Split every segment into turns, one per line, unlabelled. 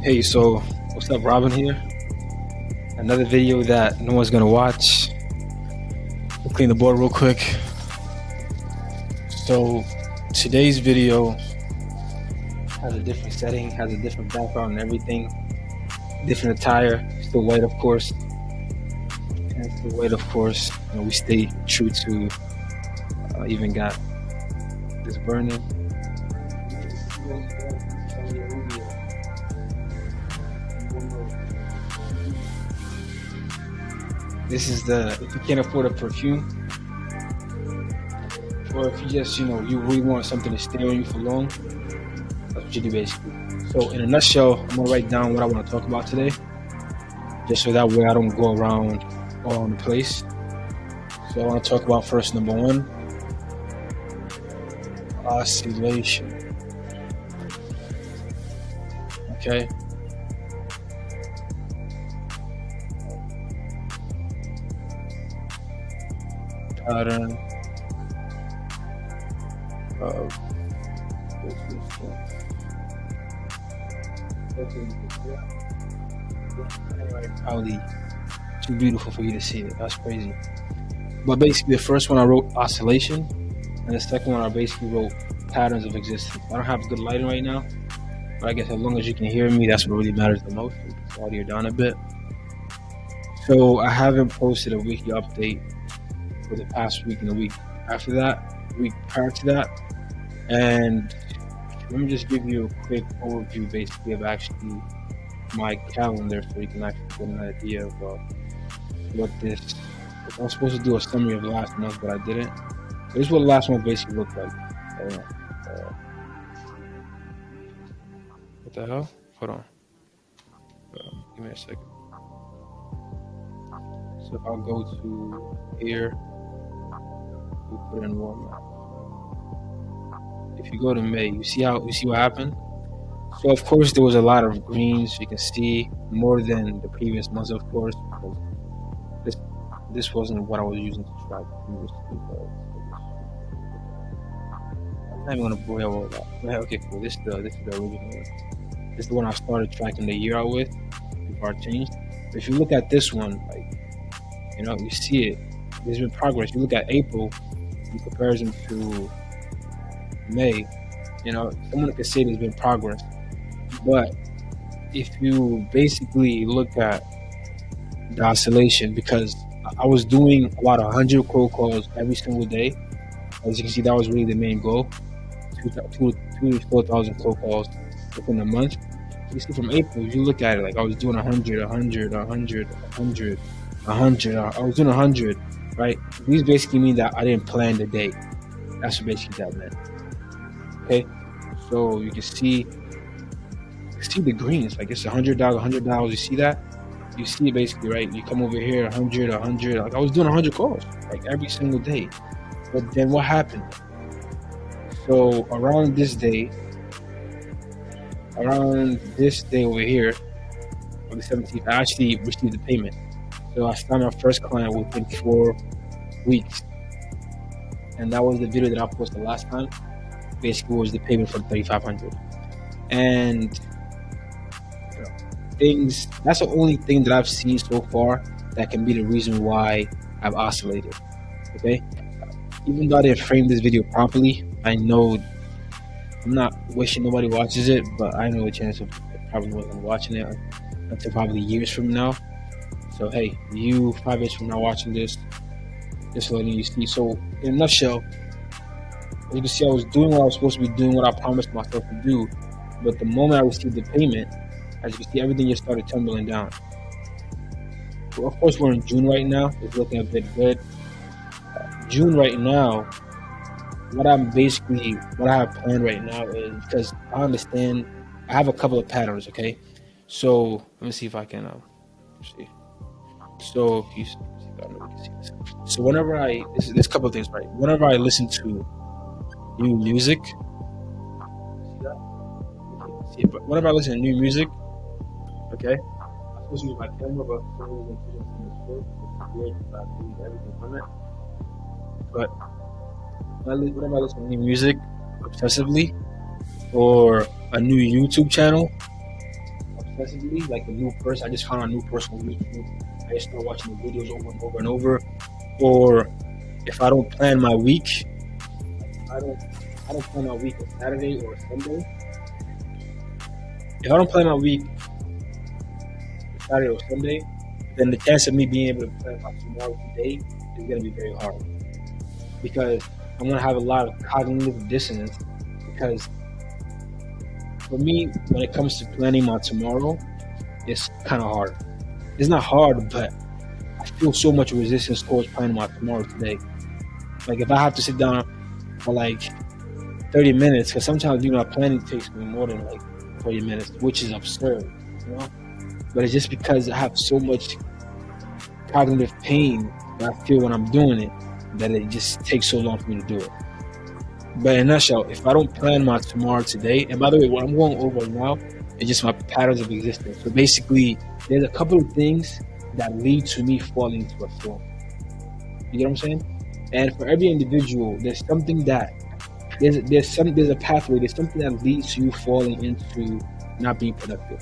Hey, so what's up, Robin here? Another video that no one's gonna watch. We'll clean the board real quick. So today's video has a different setting, has a different background and everything. Different attire, still white of course. And still white of course. And we stay true to even got this burning. This is if you can't afford a perfume, or if you just, you really want something to stay on you for long, that's what you do basically. So in a nutshell, I'm gonna write down what I want to talk about today, just so that way I don't go around all over the place. So I want to talk about first, number one, oscillation. Okay. Pattern of probably too beautiful for you to see it. That's crazy. But basically, the first one I wrote oscillation, and the second one I basically wrote patterns of existence. I don't have good lighting right now, but I guess as long as you can hear me, that's what really matters the most. Put the audio down a bit. So I haven't posted a weekly update for the past week and the week after that, week prior to that. And let me just give you a quick overview basically of actually my calendar, so you can actually get an idea of what this. I was supposed to do a summary of last month, but I didn't. This is what last month basically looked like. What the hell? Hold on. Give me a second. So if I'll go to here, we put in warm up. If you go to May, you see what happened? So of course there was a lot of greens. You can see more than the previous months, of course, because this wasn't what I was using to track previously. I'm not even gonna bore you all that. Okay, cool. This is the original one. This is the one I started tracking the year out with before I changed. But if you look at this one, you see it. There's been progress. You look at April in comparison to May, someone could say there's been progress. But if you basically look at the oscillation, because I was doing about 100 cold calls every single day, as you can see, that was really the main goal. 2,000 to 4,000 cold calls within a month. You see, from April, if you look at it, I was doing 100, 100, 100, 100, 100. I was doing 100, right? These basically mean that I didn't plan the day. That's what basically that meant. Okay, so you can see the greens. It's $100, $100. You see that? You see it basically, right? You come over here, 100, 100. I was doing 100 calls every single day. But then what happened? So around this day over here, on the 17th, I actually received the payment. So I signed my first client within 4 weeks, and that was the video that I posted last time. Basically, was the payment for $3,500, and things. That's the only thing that I've seen so far that can be the reason why I've oscillated. Okay, even though I didn't frame this video properly, I know I'm not wishing nobody watches it, but I know the chance of probably wasn't watching it until probably years from now. So hey, you 5 years from now watching this, just letting you see. So in a nutshell, as you can see, I was doing what I was supposed to be doing, what I promised myself to do. But the moment I received the payment, as you can see, everything just started tumbling down. So of course, we're in June right now. It's looking a bit good. June right now, what I have planned right now is, because I understand, I have a couple of patterns, okay? So let me see if I can see. So if you see, I don't know if you can see this. So whenever there's a couple of things, right? Whenever I listen to new music, but whenever I listen to new music, okay, I'm supposed to use my camera, but for some reason it's weird, I delete everything from it. But whenever I listen to new music obsessively, or a new YouTube channel obsessively, like a new person. I just found a new person on YouTube. I just start watching the videos over and over and over. Or if I don't plan my week, I don't I don't plan my week on Saturday or Sunday. If I don't plan my week Saturday or Sunday, then the chance of me being able to plan my tomorrow today is gonna be very hard because I'm gonna have a lot of cognitive dissonance. Because for me, when it comes to planning my tomorrow, it's kind of hard. It's not hard, but I feel so much resistance towards planning my tomorrow today. Like if I have to sit down for like 30 minutes, because sometimes planning takes me more than like 30 minutes, which is absurd, you know. But it's just because I have so much cognitive pain that I feel when I'm doing it that it just takes so long for me to do it. But in a nutshell, if I don't plan my tomorrow today, and by the way, what I'm going over now is just my patterns of existence. So basically, there's a couple of things that lead to me falling into a flow. You get what I'm saying? And for every individual, there's something that there's a pathway. There's something that leads to you falling into not being productive.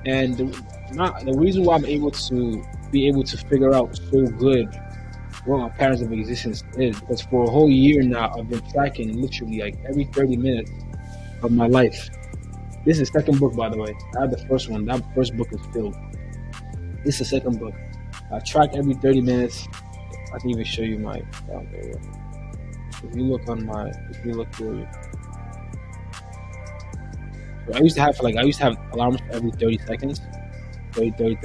And the reason why I'm able to figure out so good what my patterns of existence is because for a whole year now I've been tracking literally like every 30 minutes of my life. This is the second book, by the way. I had the first one. That first book is filled. This is the second book. I track every 30 minutes. I can even show you my calendar. If you look through, so I used to have alarms for every 30 seconds, 30,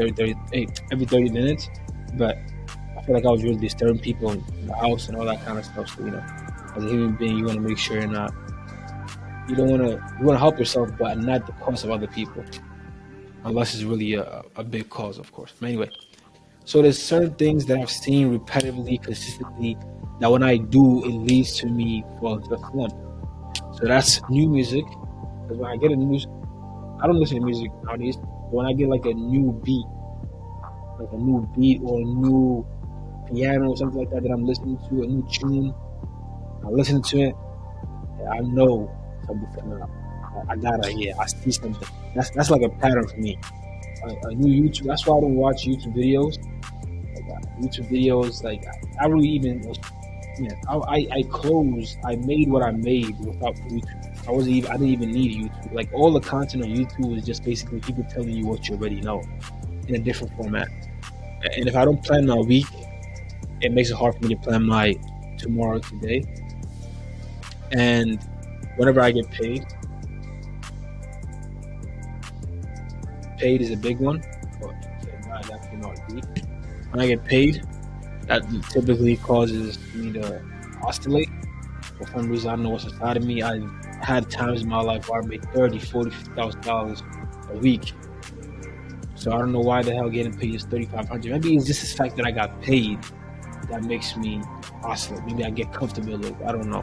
every 30 minutes, but I feel like I was really disturbing people in the house and all that kind of stuff. So, as a human being, you want to make sure you want to help yourself, but not at the cost of other people, unless it's really a big cause, of course. But anyway, so there's certain things that I've seen repetitively, consistently, that when I do, it leads to me falling into a slump. So that's new music. Because when I get a new, I don't listen to music nowadays. But when I get like a new beat or a new piano or something like that I'm listening to, a new tune, I listen to it, I know something's coming up. I see something. That's like a pattern for me. A new YouTube. That's why I don't watch YouTube videos. Like I really even, I made what I made without YouTube. I didn't even need YouTube. Like all the content on YouTube is just basically people telling you what you already know in a different format. And if I don't plan my week, it makes it hard for me to plan my tomorrow today. And whenever I get paid is a big one. When I get paid, that typically causes me to oscillate. For some reason, I don't know what's inside of me. I've had times in my life where I made $30,000, $40,000, $50,000 a week. So I don't know why the hell getting paid is $3,500. Maybe it's just the fact that I got paid that makes me oscillate. Maybe I get comfortable a little. I don't know.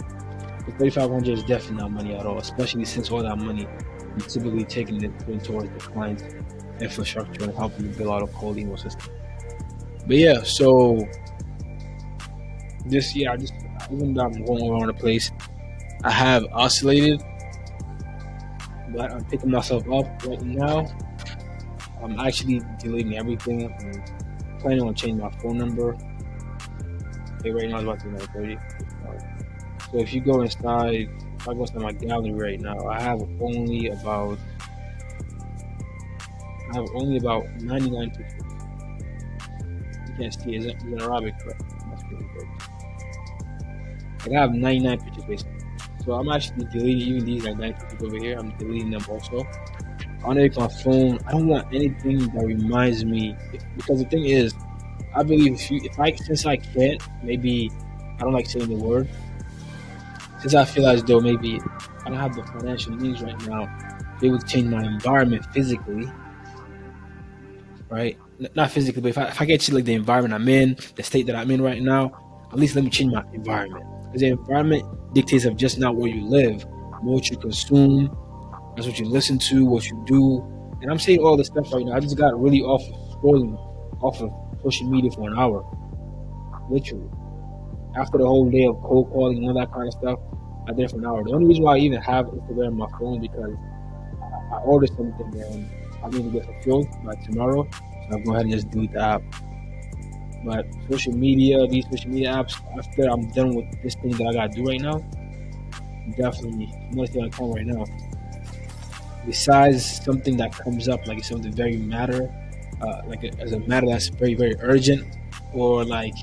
But $3,500 is definitely not money at all, especially since all that money is typically taking it towards the client's infrastructure and helping to build out a cold email system. But yeah, so this year, even though I'm going around the place, I have oscillated, but I'm picking myself up right now. I'm actually deleting everything. I'm planning on changing my phone number. Okay, right now it's about to be 9:30. So if I go inside my gallery right now, I have only about 99 pictures. You can't see it. It's in Arabic, but that's pretty good. I have 99 pictures basically. So I'm actually deleting even these like 9 pictures over here. I'm deleting them also. On my phone, I don't want anything that reminds me, because the thing is, I believe since I can't, maybe I don't like saying the word. Since I feel as though maybe I don't have the financial means right now, they would change my environment physically, right? Not physically, but if I get to like the environment I'm in, the state that I'm in right now, at least let me change my environment. Because the environment dictates of just not where you live, what you consume. That's what you listen to, what you do. And I'm saying all this stuff right now. I just got really off of scrolling off of social media for an hour. Literally. After the whole day of cold calling and all that kind of stuff, I did it for an hour. The only reason why I even have Instagram on my phone is because I ordered something and I need to get fulfilled by tomorrow. So I'll go ahead and just delete the app. But these social media apps, after I'm done with this thing that I gotta do right now, definitely, I'm gonna stay on camera right now. Besides something that comes up, like something very matter, as a matter that's very, very urgent, or like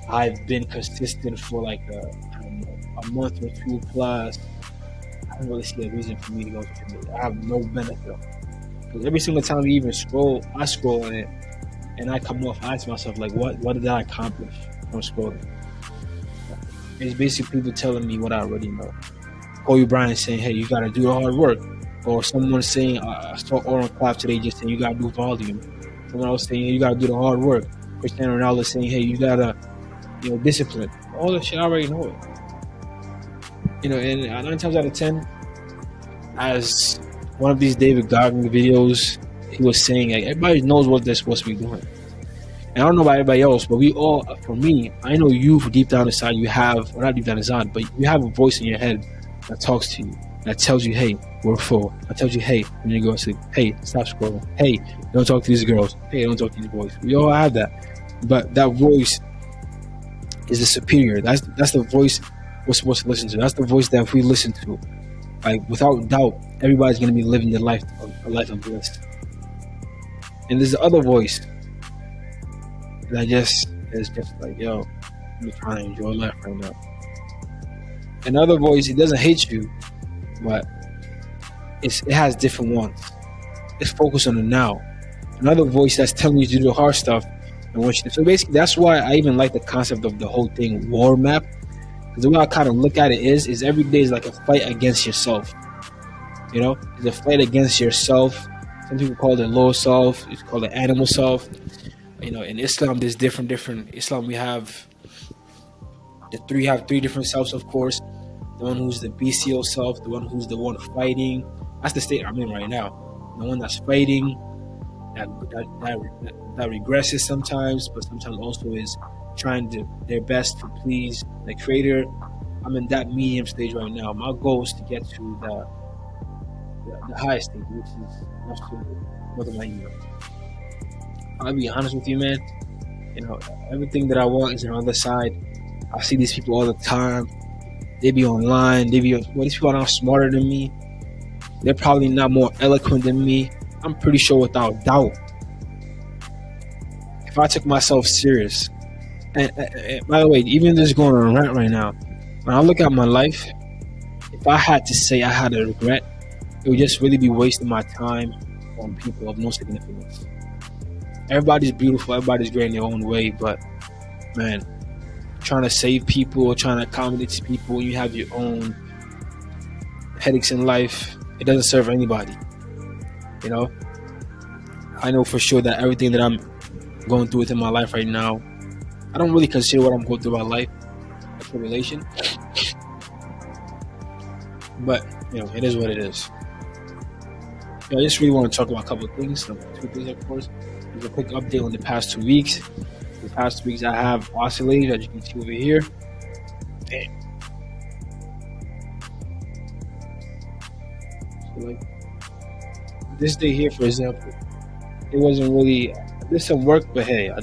I've been consistent for like I don't know, a month or two plus, I don't really see a reason for me to go to social media. I have no benefit. Because every single time you even scroll, I scroll on it, and I come off, I ask myself, like, what did I accomplish from scrolling? It's basically people telling me what I already know. Kobe Bryant saying, hey, you got to do the hard work. Or someone saying, I saw Oren Clapp today just saying, you got to do volume. Someone else saying, you got to do the hard work. Cristiano Ronaldo saying, hey, you got to, discipline. All the shit, I already know it. And 9 times out of 10, as one of these David Goggins videos, he was saying, like, everybody knows what they're supposed to be doing. And I don't know about everybody else, but we all, for me, I know you deep down inside, you have, or not deep down inside, but you have a voice in your head that talks to you, that tells you, hey, we're full. That tells you, hey, when you go to sleep, hey, stop scrolling. Hey, don't talk to these girls. Hey, don't talk to these boys. We all have that. But that voice is the superior. That's the voice we're supposed to listen to. That's the voice that if we listen to, like, without doubt, everybody's going to be living a life of bliss. And there's the other voice that is just like, yo, I'm trying to enjoy life right now. Another voice, it doesn't hate you, but it has different wants. It's focused on the now. Another voice that's telling you to do the hard stuff. So basically, that's why I even like the concept of the whole thing, war map. Because the way I kind of look at it is every day is like a fight against yourself. It's a fight against yourself. Some people call it lower self. It's called the animal self. In Islam, there's different. Islam, we have three different selves, of course. The one who's the bestial self, the one who's the one fighting. That's the state I'm in right now. The one that's fighting, that regresses sometimes, but sometimes also is trying their best to please the creator. I'm in that medium stage right now. My goal is to get to the highest stage, which is absolutely. I'll be honest with you, man. Everything that I want is on the other side. I see these people all the time. They be online. These people are not smarter than me. They're probably not more eloquent than me. I'm pretty sure without doubt, if I took myself serious, and by the way, even just going on a rant right now, when I look at my life, if I had to say I had a regret, it would just really be wasting my time on people of no significance. Everybody's beautiful, everybody's great in their own way, but man, trying to save people or trying to accommodate people, you have your own headaches in life, it doesn't serve anybody. I know for sure that everything that I'm going through within my life right now, I don't really consider what I'm going through in my life a tribulation, but it is what it is. I just really want to talk about a couple of things, two things, of course. There's a quick update on the past 2 weeks. The past 2 weeks I have oscillated, as you can see over here. Damn. So like this day here, for example, it wasn't really, there's some work, but hey, I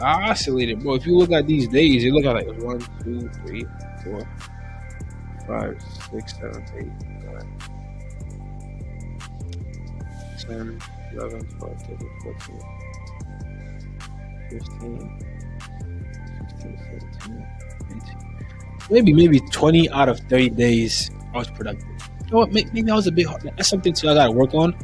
oscillated, bro. If you look at these days, you look at like 1, 2, 3, 4, 5, 6, 7, 8, 9, 10, 11, 12, 13, 14, 15, 16, 17, 18. Maybe 20 out of 30 days I was productive. Maybe I was a bit hard. That's something I gotta work on.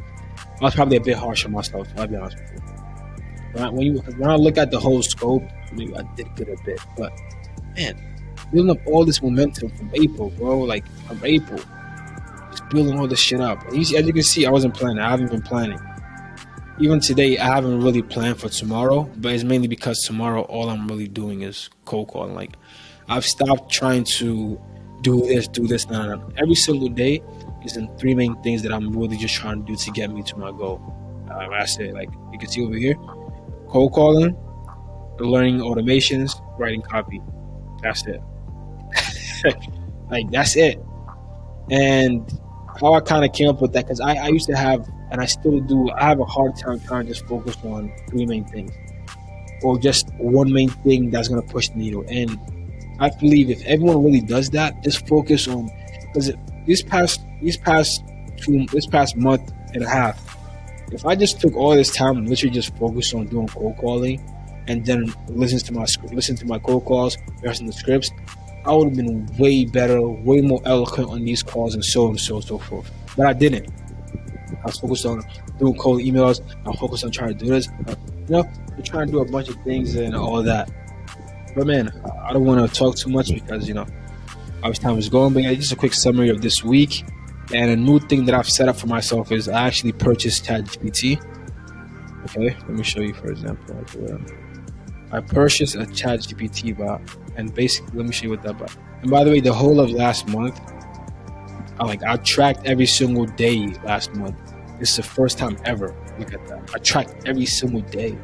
I was probably a bit harsh on myself, I'll be honest with you. When I look at the whole scope, maybe I did good a bit. But man, building up all this momentum from April, bro. Like from April, just building all this shit up. As you can see, I wasn't planning. I haven't been planning. Even today, I haven't really planned for tomorrow. But it's mainly because tomorrow, all I'm really doing is cold calling. Like I've stopped trying to do this. No. Every single day is in 3 main things that I'm really just trying to do to get me to my goal. I say, like you can see over here, cold calling, learning automations, writing copy. That's it. Like that's it. And how I kind of came up with that, because I used to have, and I still do, I have a hard time trying to just focus on three main things, or just one main thing that's going to push the needle. And I believe if everyone really does that, just focus on, because this past month and a half, if I just took all this time and literally just focused on doing cold calling, and then listen to my cold calls, rehearsing the scripts, I would have been way better, way more eloquent on these calls, and so forth. But I didn't. I was focused on doing cold emails. I was focused on trying to do this. I'm trying to do a bunch of things and all that. But man, I don't want to talk too much because how time is going. But yeah, just a quick summary of this week. And a new thing that I've set up for myself is I actually purchased ChatGPT. Okay, let me show you, for example. I purchased a ChatGPT bot, and basically, let me show you what that bot. And by the way, the whole of last month, I tracked every single day last month. This is the first time ever. Look at that. I tracked every single day.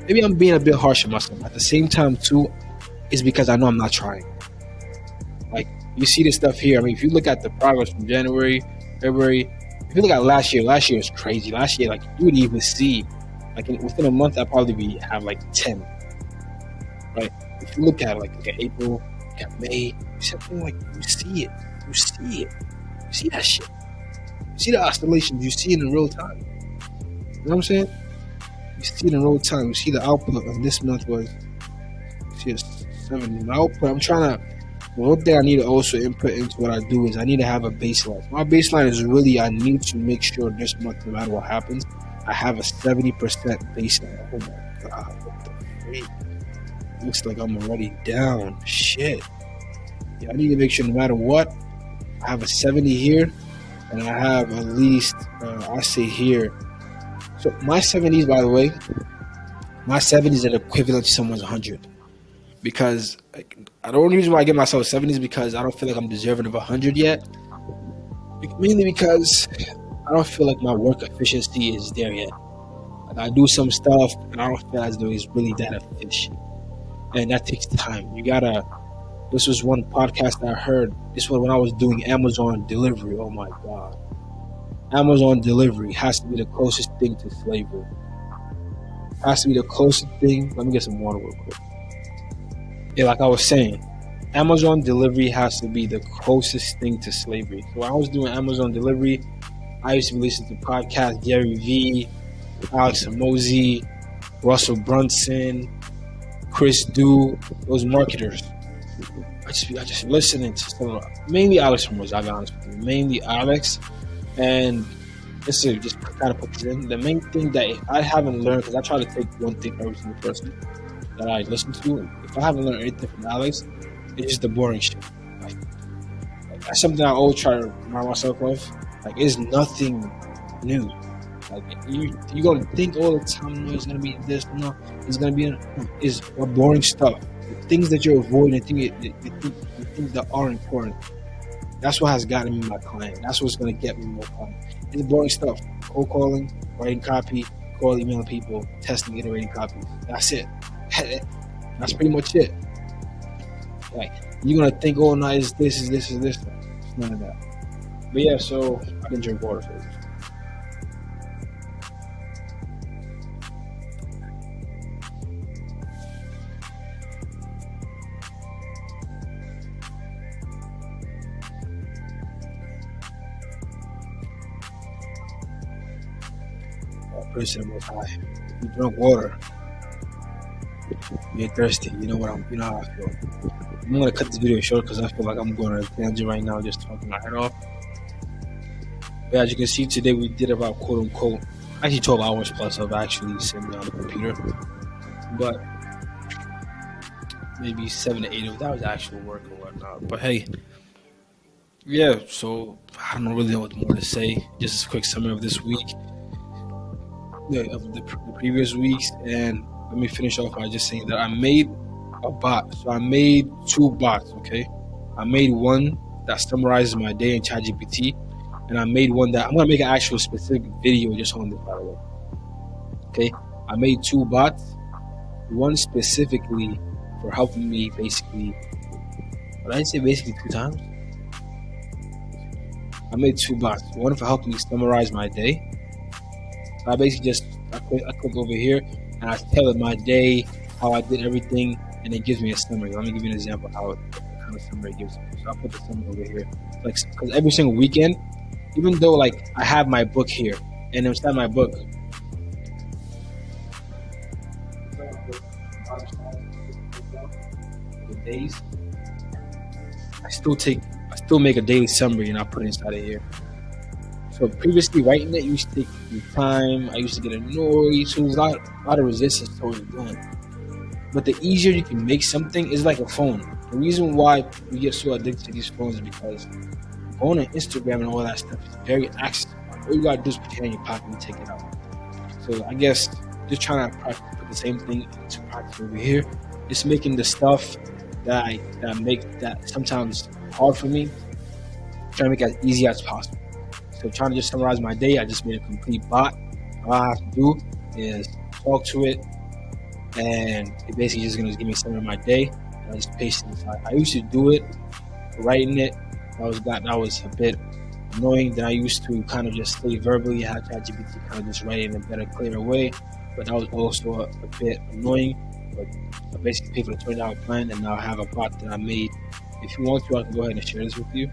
Maybe I'm being a bit harsh on myself. At the same time, too, is because I know I'm not trying. Like, you see this stuff here. I mean, if you look at the progress from January, February, if you look at last year was crazy. Last year, you would even see, within a month, I'd probably have 10. Right? If you look at look at April, look at May, something you see it. You see it. You see that shit. You see the oscillations. You see it in real time. You know what I'm saying? You see it in real time. You see the output of this month was, you see it's 7. My output, I'm trying to, one thing I need to also input into what I do is I need to have a baseline. My baseline is really, I need to make sure this month, no matter what happens, I have a 70% baseline. Oh my God, what the freak? Looks like I'm already down. Shit. Yeah, I need to make sure no matter what, I have a 70 here, and I have at least, I say here. So my 70s, by the way, my 70s are equivalent to someone's 100. Because the only reason why I give myself 70s is because I don't feel like I'm deserving of 100 yet. Mainly because I don't feel like my work efficiency is there yet. I do some stuff, and I don't feel as though it's really that efficient. And that takes time. This was one podcast that I heard. This was when I was doing Amazon delivery. Oh my God. Amazon delivery has to be the closest thing to slavery. Has to be the closest thing. Let me get some water real quick. Yeah, like I was saying, Amazon delivery has to be the closest thing to slavery. So when I was doing Amazon delivery, I used to listen to podcasts, Gary Vee, Alex Hormozi, Russell Brunson, Chris Du, those marketers. I just listening to some, mainly Alex Hormozi, I'll be honest with you. Mainly Alex. And just kind of put this in. The main thing that I haven't learned, because I try to take one thing from every single person that I listen to. If I haven't learned anything from Alex, it's just the boring shit. That's something I always try to remind myself of. It's nothing new. You're gonna think all the time, no, it's gonna be this, no, it's gonna be is boring stuff. The things that you're avoiding, the things that are important. That's what has gotten me my client. That's what's gonna get me more clients. It's boring stuff. Cold calling, writing copy, emailing people, testing, iterating copies. That's it. That's pretty much it. You're gonna think, oh no, is this. It's none of that. But yeah, so I can drink water first. Praise the Most High. If you drink water, you're thirsty. You know how I feel. I'm gonna cut this video short because I feel like I'm going on a tangent right now, just talking my head off. But as you can see, today we did about quote unquote, actually 12 hours plus of actually sitting on the computer. But maybe 7 to 8 of that was actual work and whatnot. But hey, yeah. So I don't really know what more to say. Just a quick summary of this week. Of the previous weeks, and let me finish off by just saying that I made a bot. So I made 2 bots. Okay, I made one that summarizes my day in ChatGPT, and I made one that I'm gonna make an actual specific video just on this, by the way. Okay, I made 2 bots, one specifically for helping me basically. What did I say? Basically 2 times. I made two bots. One for helping me summarize my day. So I basically just I click over here and I tell it my day, how I did everything, and it gives me a summary. Let me give you an example how what kind of summary it gives me. So I'll put the summary over here, like because every single weekend, even though like I have my book here, and inside my book, the days, I still make a daily summary and I put it inside of here. So previously writing it used to take me time. I used to get annoyed. So there's a lot of resistance towards doing. But the easier you can make something is like a phone. The reason why we get so addicted to these phones is because going on Instagram and all that stuff is very accessible. All you gotta do is put your hand in your pocket and take it out. So I guess just trying to put the same thing into practice over here. Just making the stuff that make that sometimes hard for me, trying to make it as easy as possible. So trying to just summarize my day, I just made a complete bot. All I have to do is talk to it, and it basically just gonna give me some of my day. And I just paste it inside. I used to do it, writing it. That was a bit annoying. Then I used to kind of just say verbally, have ChatGPT kind of just write it in a better, clearer way. But that was also a bit annoying. But I basically paid for the $20 plan, and now I have a bot that I made. If you want to, I can go ahead and share this with you.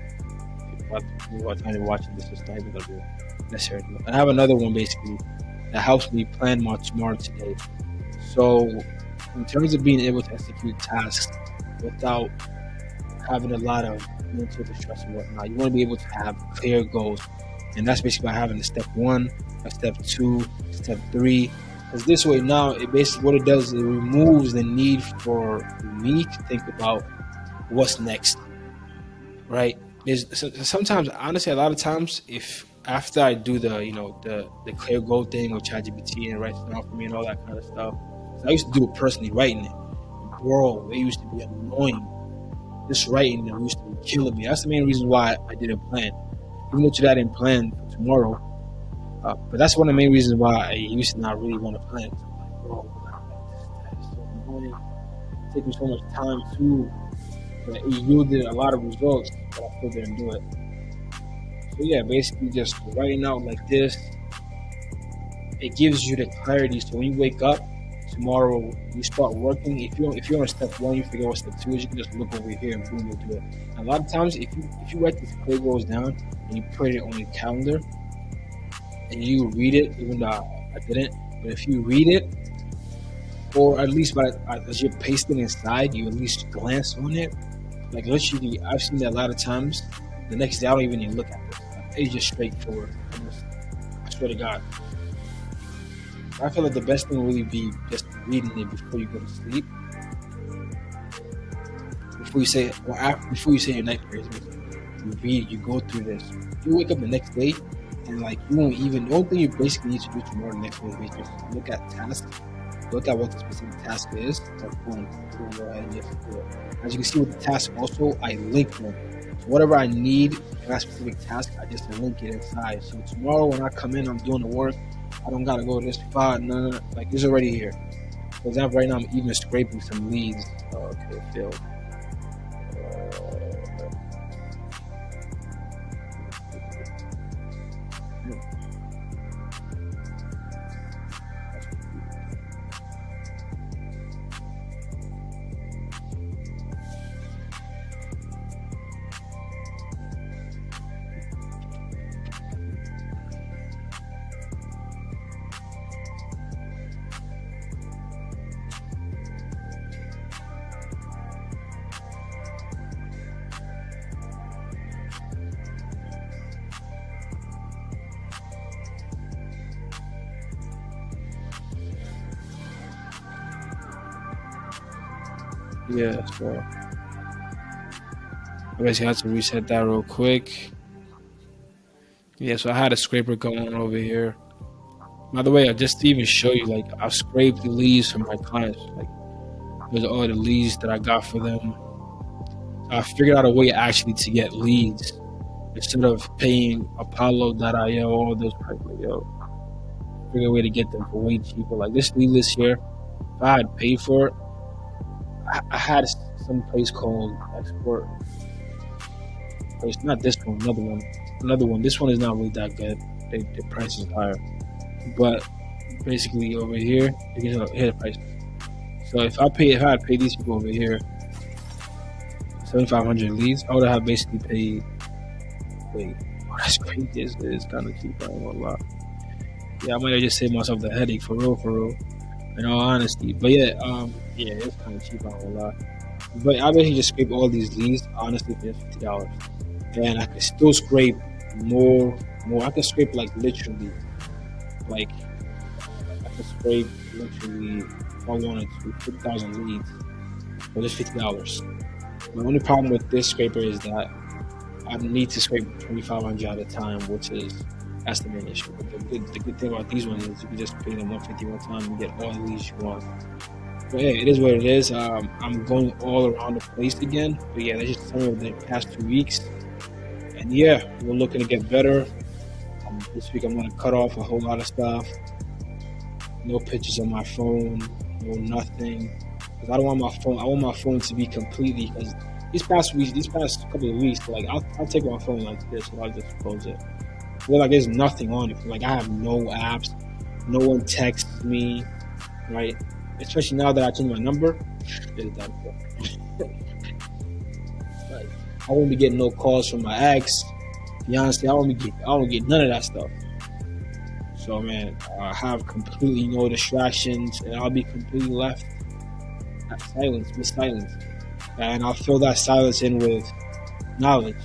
What time you're watching this is not even gonna be necessary. I have another one basically that helps me plan my tomorrow today. So in terms of being able to execute tasks without having a lot of mental distress and whatnot, you want to be able to have clear goals, and that's basically by having a step 1, a step 2, step 3. Because this way now, it basically what it does is it removes the need for me to think about what's next, right? Sometimes, honestly, a lot of times, if after I do the clear goal thing with ChatGPT and it writes it down for me and all that kind of stuff, I used to do it personally, writing it. Bro, it used to be annoying. Just writing them used to be killing me. That's the main reason why I didn't plan. Even though today I didn't plan for tomorrow, but that's one of the main reasons why I used to not really want to plan. I'm like, bro, that is so annoying. It takes me so much time too. But it yielded a lot of results, but I still didn't do it. So yeah, basically just writing out like this, it gives you the clarity. So when you wake up tomorrow, you start working. If you're on step 1, you figure out what step 2 is. You can just look over here and boom, you'll do it. And a lot of times, if you write these clear goals down and you put it on your calendar and you read it, even though I didn't, but if you read it, or at least as you're pasting inside, you at least glance on it. Like literally, I've seen that a lot of times. The next day, I don't even need to look at this. It's just straightforward. I swear to God. I feel like the best thing would really be just reading it before you go to sleep. Before you say your night prayers, you read, you go through this. You wake up the next day, and like you won't even. The only thing you basically need to do tomorrow, the next day, is just look at tasks. Look at what the specific task is, and boom, go ahead and just do it. As you can see with the task also, I link them. So whatever I need in that specific task, I just link it inside. So tomorrow when I come in, I'm doing the work, I don't gotta go to this spot, no. Like it's already here. For example, right now I'm even scraping some leads. Oh, okay, failed. Yeah, so I basically had to reset that real quick. Yeah, so I had a scraper going on over here. By the way, just to even show you, like I've scraped the leads from my clients. Like there's all the leads that I got for them. I figured out a way actually to get leads instead of paying Apollo.io, all those people. Figure a way to get them for way cheaper. Like this lead list here, if I had paid for it, I had some place called Export. But it's not this one, another one. another one. This one is not really that good. The price is higher, but basically over here you can hear the price. So if I had paid these people over here 7,500 leads, I would have basically paid. Wait, oh, that's crazy. It's kind of cheap. I don't know a lot. Yeah, I might have just saved myself the headache for real, for real. In all honesty, but yeah, it's kind of cheap. I don't know a lot. But I basically just scrape all these leads honestly for $50, and I can still scrape more. I can scrape like literally, like I can scrape literally if I wanted to 50,000 leads for just $50. The only problem with this scraper is that I need to scrape 2,500 at a time, which is that's the main issue. But the good thing about these ones is you can just pay them 150 one time and get all the leads you want. But yeah, it is what it is. I'm going all around the place again. But yeah, that's just some of the past 2 weeks. And yeah, we're looking to get better. This week I'm going to cut off a whole lot of stuff. No pictures on my phone, no nothing. Because I don't want my phone. I want my phone to be completely. Because these past couple of weeks, like I'll take my phone like this and I'll just close it. Well, like there's nothing on it. Like I have no apps. No one texts me, right? Especially now that I changed my number. It's done for. Like, I won't be getting no calls from my ex. To be honest, I won't get none of that stuff. So man, I have completely no distractions, and I'll be completely left at with silence. And I'll fill that silence in with knowledge,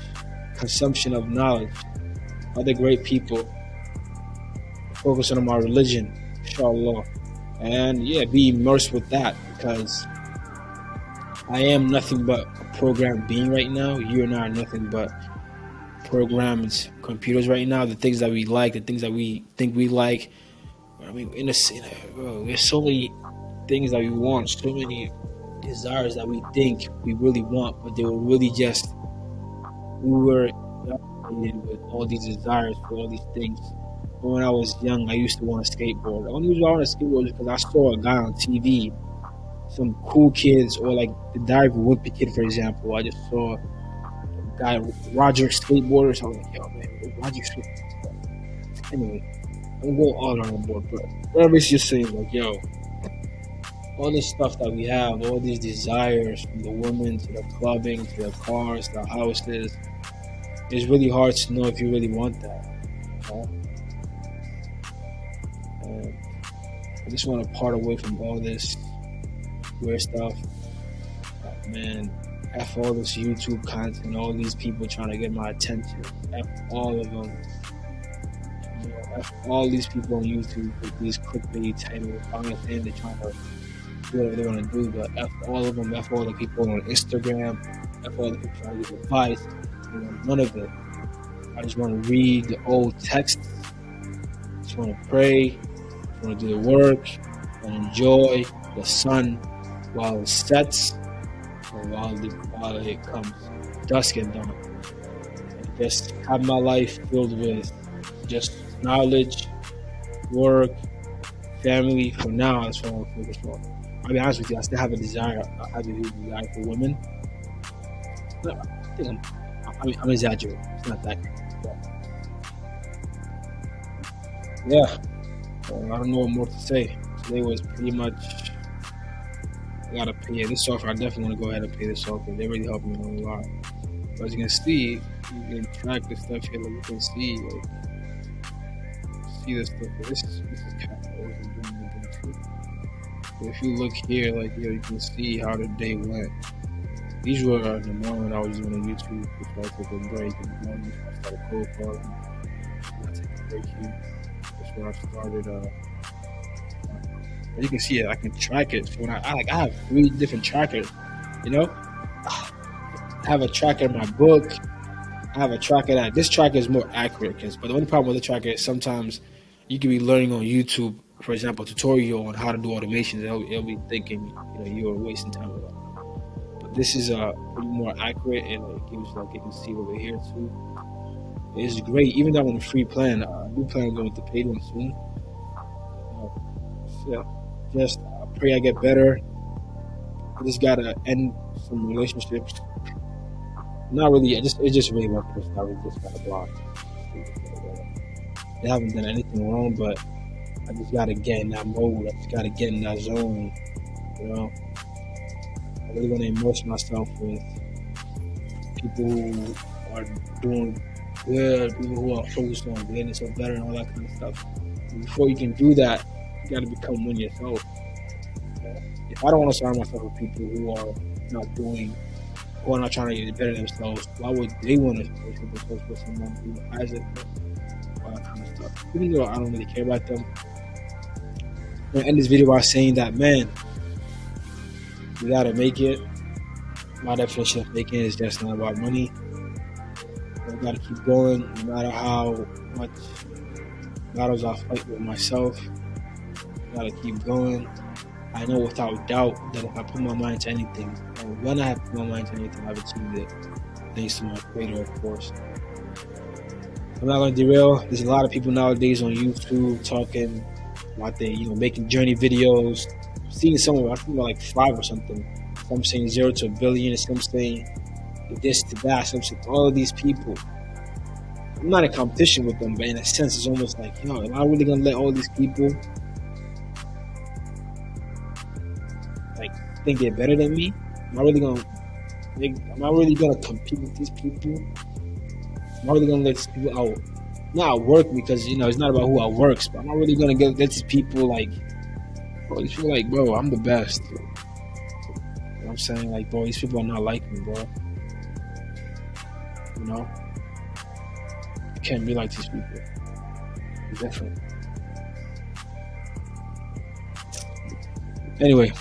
consumption of knowledge, other great people, focusing on my religion, inshallah. And yeah, be immersed with that, because I am nothing but a programmed being right now. You and I are nothing but programmed computers right now. The things that we like, the things that we think we like. I mean, there's so many things that we want, so many desires that we think we really want, but they were really just we were with all these desires for all these things. When I was young, I used to want to skateboard. The only reason I wanted to skateboard is because I saw a guy on TV, some cool kids, or like the Diary of a Wimpy Kid, for example. I just saw a guy, Roger skateboarder, so I was like, yo, man, Roger skateboarder. Anyway, I'm going all on the board, but whatever it's just saying, like, yo, all this stuff that we have, all these desires, from the women to the clubbing to the cars, the houses, it's really hard to know if you really want that. You know? I just want to part away from all this weird stuff. Man, F all this YouTube content, all these people trying to get my attention. F all of them. You know, F all these people on YouTube with these clickbait titles. I understand they're trying to do whatever they want to do, but F all of them. F all the people on Instagram. F all the people trying to give advice. You know, none of it. I just want to read the old texts. Just want to pray. Want to do the work and enjoy the sun while it sets or while it comes dusk and dawn. And just have my life filled with just knowledge, work, family. For now, that's what I'm focused on. I'll be honest with you, I still have a desire. I have a huge desire for women. But I think I'm exaggerating. It's not that. Yeah. I don't know what more to say. Today was pretty much. I gotta pay this software. I definitely want to go ahead and pay this software. They really helped me a lot. But as you can see, you can track the stuff here. Like you can see, this stuff. This is kind of what I'm doing too. But if you look here, like here, you can see how the day went. These were in the morning when I was doing YouTube before I took a break. In the morning, I started cold calling. I take a break here. That's where I started. You can see it. I can track it. So when I have 3 different trackers. You know, I have a tracker in my book. I have a tracker that this tracker is more accurate. But the only problem with the tracker is sometimes you can be learning on YouTube, for example, a tutorial on how to do automations. It'll be thinking you're wasting time with that. But this is pretty more accurate, and it gives you can see over here too. It's great. Even though I'm on a free plan, I do plan on going with the paid one soon. Just I pray I get better. I just gotta end some relationships. Not really. It's just really my personality. Just gotta block. They haven't done anything wrong, but I just gotta get in that mode. I just gotta get in that zone. You know, I really want to immerse myself with people who are doing good, people who are focused on getting themselves better and all that kind of stuff. And before you can do that, you gotta become one yourself. If I don't want to surround myself with people who are not doing, who are not trying to get better themselves, why would they want to put themselves with someone who has it? All that kind of stuff. Even though I don't really care about them, I'm gonna end this video by saying that, man, you gotta make it. My definition of making is just not about money. I gotta keep going, no matter how much battles I fight with myself. I gotta keep going. I know without doubt that if I put my mind to anything, and when I have put my mind to anything, I've achieved it. Thanks to my creator, of course. I'm not gonna derail. There's a lot of people nowadays on YouTube talking about making journey videos. I'm seeing somewhere, I think about like 5 or something. Some saying 0 to a billion, some saying this to that, some saying all of these people. I'm not in competition with them, but in a sense, it's almost like, am I really gonna let all these people think they're better than me? Am I really gonna compete with these people? Am I really gonna let these people not work because it's not about who outworks, but I'm not really gonna let these people these people bro, I'm the best. You know what I'm saying? Like, bro, these people are not like me, bro. You can't be like these people. It's different. Anyway,